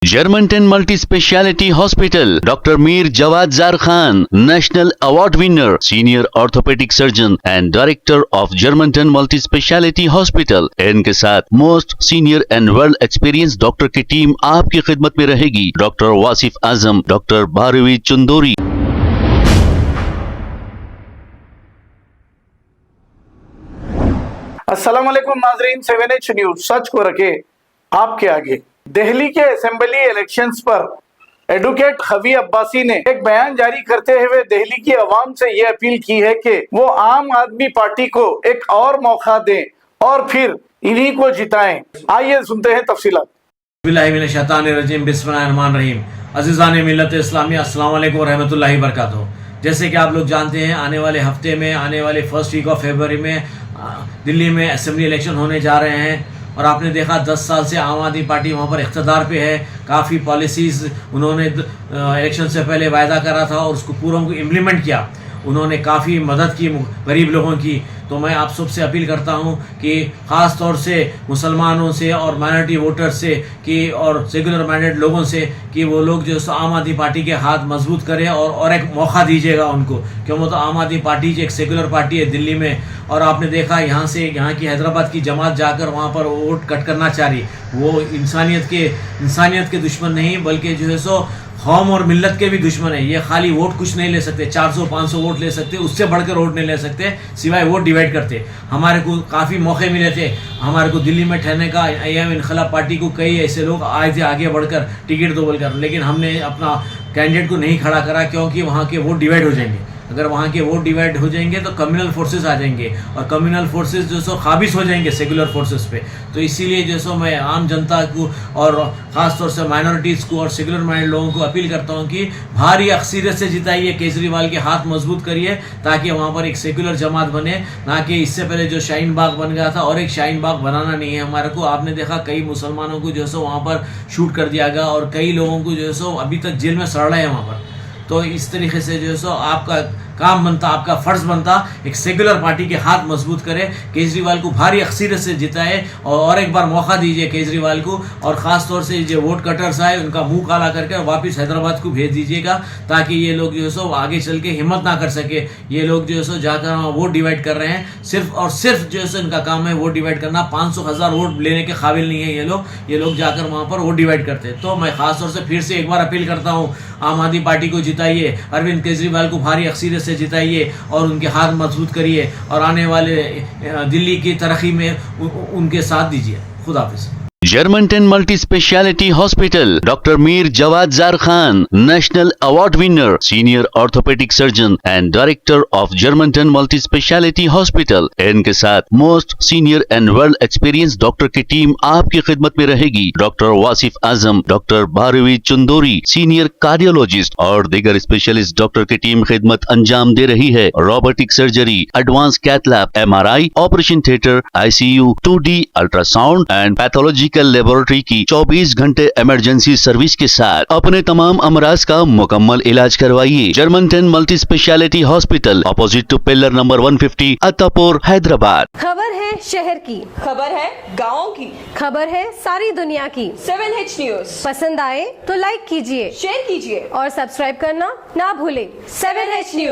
Germantown Multi Speciality Hospital, Dr. Mir Jawad Zar Khan, National Award winner, Senior Orthopedic Surgeon and Director of Germantown Multi Speciality Hospital। इनके साथ most senior and world experience doctor की team आपकी खिदमत में रहेगी। Doctor Wasif Azam, doctor Bharvi Chandori. अस्सलाम वालेकुम नाजरीन, 7H न्यूज सच को रखे आपके आगे। दिल्ली के असेंबली इलेक्शंस पर एडवोकेट खवी अब्बासी ने एक बयान जारी करते हुए दिल्ली की आवाम से ये अपील की है कि वो आम आदमी पार्टी को एक और मौका दें और फिर इन्हीं को जिताएं। आइए सुनते हैं तफसीलात। बिस्मिल्लाहिर्रहमानिर्रहीम। अज़ीज़ान मिल्लत इस्लामिया, अस्सलाम वालेकुम रहमतुल्लाहि व बरकातुहू। जैसे कि आप लोग जानते हैं, आने वाले हफ्ते में, आने वाले फर्स्ट वीक ऑफ फरवरी में दिल्ली में असेंबली इलेक्शन होने जा रहे हैं। और आपने देखा 10 साल से आम आदमी पार्टी वहाँ पर इख्तिदार पे है। काफ़ी पॉलिसीज़ उन्होंने इलेक्शन से पहले वायदा करा था और उसको पूरा को इम्प्लीमेंट किया। उन्होंने काफ़ी मदद की गरीब लोगों की। तो मैं आप सबसे अपील करता हूं कि ख़ास तौर से मुसलमानों से और माइनॉरिटी वोटर्स से कि और सेकुलर माइंडेड लोगों से कि वो लोग जो आम आदमी पार्टी के हाथ मजबूत करें और एक मौका दीजिएगा उनको। क्यों तो आम आदमी पार्टी एक सेकुलर पार्टी है दिल्ली में। और आपने देखा यहाँ की हैदराबाद की जमात जाकर वहाँ पर वोट कट करना चाह रही। वो इंसानियत के दुश्मन नहीं, बल्कि जो है सो कौम और मिल्लत के भी दुश्मन है। ये खाली वोट कुछ नहीं ले सकते, 400-500 वोट ले सकते, उससे बढ़कर वोट नहीं ले सकते, सिवाय वोट डिवाइड करते। हमारे को काफ़ी मौके मिले थे हमारे को दिल्ली में ठहरने का। अय्याम इनकलाब पार्टी को कई ऐसे लोग आए थे आगे बढ़कर टिकट दो बोलकर, लेकिन हमने अपना कैंडिडेट को नहीं खड़ा करा क्योंकि वहाँ के वोट डिवाइड हो जाएंगे। अगर वहाँ के वोट डिवाइड हो जाएंगे तो कम्युनल फोर्सेस आ जाएंगे और कम्युनल फोर्सेस जो सो काबिज हो जाएंगे सेकुलर फोर्सेस पे। तो इसीलिए जो सो मैं आम जनता को और ख़ास तौर से माइनॉरिटीज़ को और सेकुलर माइंड लोगों को अपील करता हूँ कि भारी अक्सरियत से जिताइए, केजरीवाल के हाथ मजबूत करिए ताकि वहाँ पर एक सेकुलर जमात बने, ना कि इससे पहले जो शाहीन बाग बन गया था। और एक शाहीन बाग बनाना नहीं है हमारे को। आपने देखा कई मुसलमानों को जो सो वहाँ पर शूट कर दिया गया और कई लोगों को जो सो अभी तक जेल में सड़ रहे हैं वहाँ पर। तो इस तरीके से जो सो आपका काम बनता, आपका फ़र्ज़ बनता एक सेकुलर पार्टी के हाथ मजबूत करे, केजरीवाल को भारी अक्सरियत से जिताए और एक बार मौका दीजिए केजरीवाल को। और ख़ास तौर से जो वोट कटर्स आए उनका मुंह काला करके वापस हैदराबाद को भेज दीजिएगा ताकि ये लोग जो है सो आगे चल के हिम्मत ना कर सके। ये लोग जो है सो जाकर वहाँ वोट डिवाइड कर रहे हैं, सिर्फ और सिर्फ जो है सो इनका काम है वोट डिवाइड करना। 500,000 वोट लेने के काबिल नहीं है ये लोग जाकर वहाँ पर वोट डिवाइड करते हैं। तो मैं ख़ास तौर से फिर से एक बार अपील करता हूँ, आम आदमी पार्टी को जिताइए, अरविंद केजरीवाल को भारी अक्सरियत से जिताइए और उनके हाथ मजबूत करिए और आने वाले दिल्ली की तरक्की में उनके साथ दीजिए। खुदा हाफिज़। Germantown Multi Speciality Hospital, Dr. Mir Jawad Zar Khan, National Award winner, Senior Orthopedic Surgeon and Director of Germantown Multi Speciality Hospital। इनके साथ most senior and world experience doctor की टीम आपकी खिदमत में रहेगी। Doctor Wasif Azam, doctor Bharvi Chandori, senior cardiologist और दीगर specialist doctor की टीम खिदमत अंजाम दे रही है। Robotic surgery, advance cath lab, MRI, operation theatre, ICU, 2D ultrasound and pathology laboratory की 24 घंटे इमरजेंसी सर्विस के साथ अपने तमाम अमराज का मुकम्मल इलाज करवाइए। जर्मनटन multi speciality hospital, opposite to pillar number 150, Attapur, Hyderabad. खबर है शहर की, खबर है गाँव की, खबर है सारी दुनिया की। 7H न्यूज पसंद आए तो लाइक कीजिए, शेयर कीजिए और सब्सक्राइब करना ना भूले। 7H news.